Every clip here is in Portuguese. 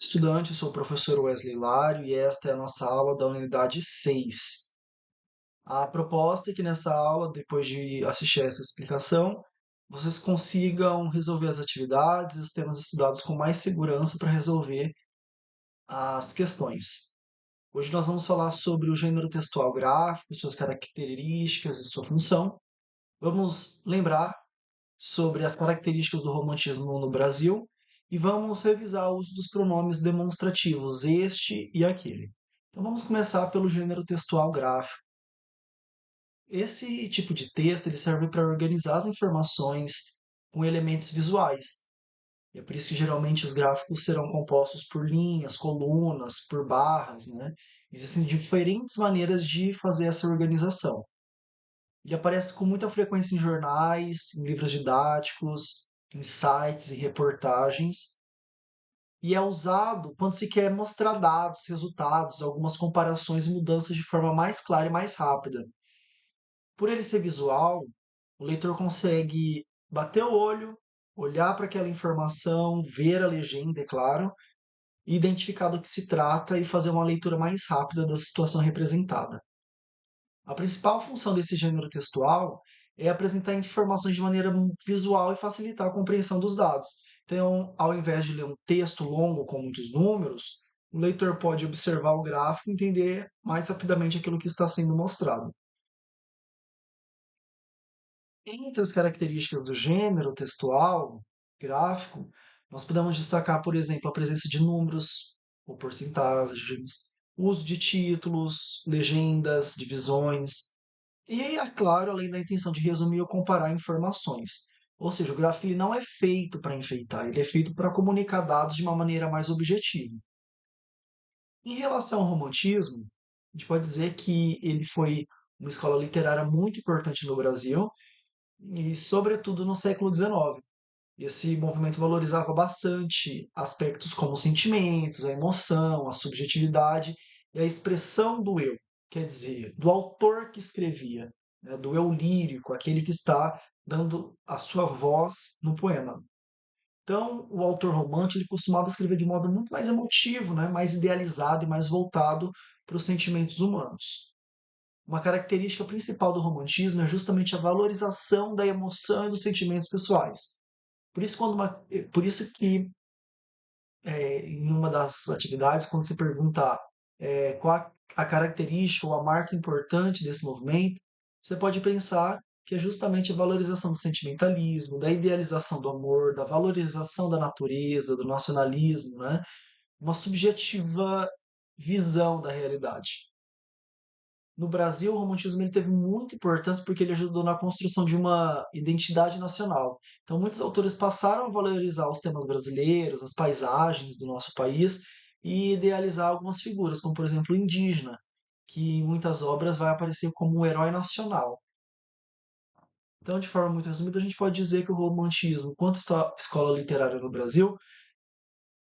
Estudante, eu sou o professor Wesley Lário e esta é a nossa aula da unidade 6. A proposta é que nessa aula, depois de assistir a essa explicação, vocês consigam resolver as atividades e os temas estudados com mais segurança para resolver as questões. Hoje nós vamos falar sobre o gênero textual gráfico, suas características e sua função. Vamos lembrar sobre as características do romantismo no Brasil e vamos revisar o uso dos pronomes demonstrativos este e aquele. Então vamos começar pelo gênero textual gráfico. Esse tipo de texto ele serve para organizar as informações com elementos visuais. E é por isso que geralmente os gráficos serão compostos por linhas, colunas, por barras, né? Existem diferentes maneiras de fazer essa organização. Ele aparece com muita frequência em jornais, em livros didáticos, em sites e reportagens, e é usado quando se quer mostrar dados, resultados, algumas comparações e mudanças de forma mais clara e mais rápida. Por ele ser visual, o leitor consegue bater o olho, olhar para aquela informação, ver a legenda, é claro, e identificar do que se trata e fazer uma leitura mais rápida da situação representada. A principal função desse gênero textual é apresentar informações de maneira visual e facilitar a compreensão dos dados. Então, ao invés de ler um texto longo com muitos números, o leitor pode observar o gráfico e entender mais rapidamente aquilo que está sendo mostrado. Entre as características do gênero textual gráfico, nós podemos destacar, por exemplo, a presença de números ou porcentagens, uso de títulos, legendas, divisões, e aí, é claro, além da intenção de resumir ou comparar informações. Ou seja, o gráfico ele não é feito para enfeitar, ele é feito para comunicar dados de uma maneira mais objetiva. Em relação ao romantismo, a gente pode dizer que ele foi uma escola literária muito importante no Brasil e, sobretudo, no século XIX. Esse movimento valorizava bastante aspectos como os sentimentos, a emoção, a subjetividade e a expressão do eu, quer dizer, do autor que escrevia, né, do eu lírico, aquele que está dando a sua voz no poema. Então, o autor romântico ele costumava escrever de modo muito mais emotivo, né, mais idealizado e mais voltado para os sentimentos humanos. Uma característica principal do romantismo é justamente a valorização da emoção e dos sentimentos pessoais. Por isso que em uma das atividades, quando se pergunta qual a característica ou a marca importante desse movimento, você pode pensar que é justamente a valorização do sentimentalismo, da idealização do amor, da valorização da natureza, do nacionalismo, né? Uma subjetiva visão da realidade. No Brasil, o romantismo ele teve muita importância porque ele ajudou na construção de uma identidade nacional. Então, muitos autores passaram a valorizar os temas brasileiros, as paisagens do nosso país e idealizar algumas figuras, como por exemplo o indígena, que em muitas obras vai aparecer como um herói nacional. Então, de forma muito resumida, a gente pode dizer que o romantismo, enquanto escola literária no Brasil,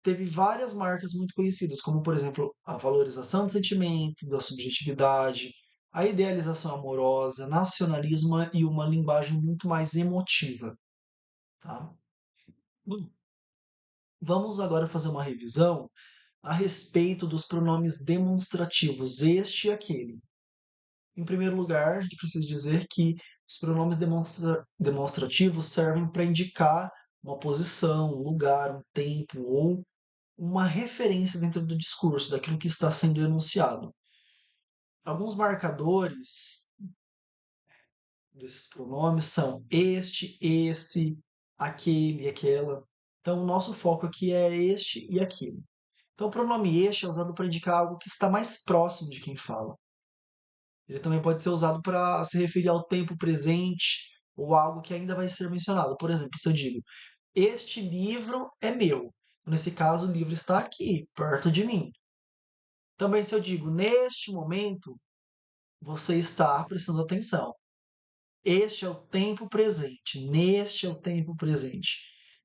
teve várias marcas muito conhecidas, como, por exemplo, a valorização do sentimento, da subjetividade, a idealização amorosa, nacionalismo e uma linguagem muito mais emotiva. Tá? Bom, vamos agora fazer uma revisão a respeito dos pronomes demonstrativos, este e aquele. Em primeiro lugar, a gente precisa dizer que os pronomes demonstrativos servem para indicar uma posição, um lugar, um tempo ou uma referência dentro do discurso, daquilo que está sendo enunciado. Alguns marcadores desses pronomes são este, esse, aquele, aquela. Então, o nosso foco aqui é este e aquele. Então, o pronome este é usado para indicar algo que está mais próximo de quem fala. Ele também pode ser usado para se referir ao tempo presente ou algo que ainda vai ser mencionado. Por exemplo, se eu digo, este livro é meu. Nesse caso, o livro está aqui, perto de mim. Também, se eu digo neste momento, você está prestando atenção. Este é o tempo presente. Neste é o tempo presente.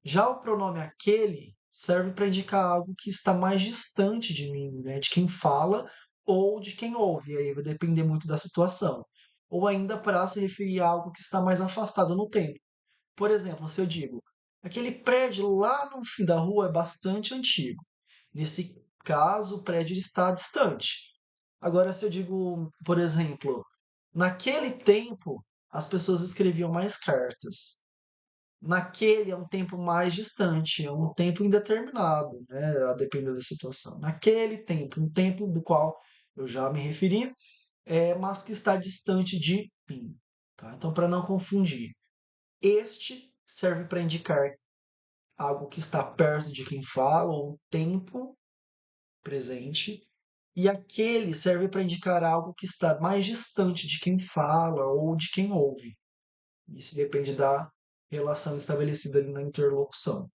Já o pronome aquele serve para indicar algo que está mais distante de mim, né? De quem fala ou de quem ouve. E aí vai depender muito da situação. Ou ainda para se referir a algo que está mais afastado no tempo. Por exemplo, se eu digo, aquele prédio lá no fim da rua é bastante antigo. Nesse caso, o prédio está distante. Agora, se eu digo, por exemplo, naquele tempo as pessoas escreviam mais cartas. Naquele é um tempo mais distante, é um tempo indeterminado, né, a depender da situação. Naquele tempo, um tempo do qual eu já me referi, mas que está distante de mim. Tá? Então, para não confundir, este serve para indicar algo que está perto de quem fala, ou um tempo presente, e aquele serve para indicar algo que está mais distante de quem fala ou de quem ouve. Isso depende da relação estabelecida ali na interlocução.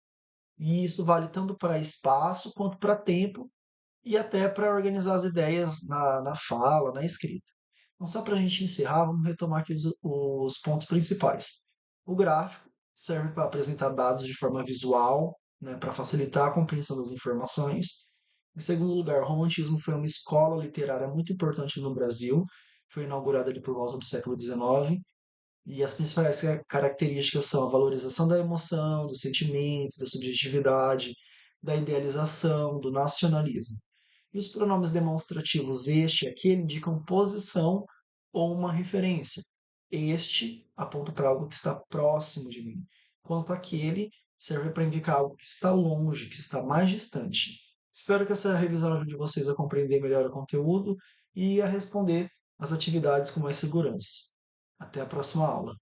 E isso vale tanto para espaço quanto para tempo e até para organizar as ideias na fala, na escrita. Então, só para a gente encerrar, vamos retomar aqui os pontos principais. O gráfico serve para apresentar dados de forma visual, né, para facilitar a compreensão das informações. Em segundo lugar, o romantismo foi uma escola literária muito importante no Brasil, foi inaugurada ali por volta do século XIX, e as principais características são a valorização da emoção, dos sentimentos, da subjetividade, da idealização, do nacionalismo. E os pronomes demonstrativos este e aquele indicam posição ou uma referência. Este aponta para algo que está próximo de mim, enquanto aquele serve para indicar algo que está longe, que está mais distante. Espero que essa revisão ajude vocês a compreender melhor o conteúdo e a responder às atividades com mais segurança. Até a próxima aula.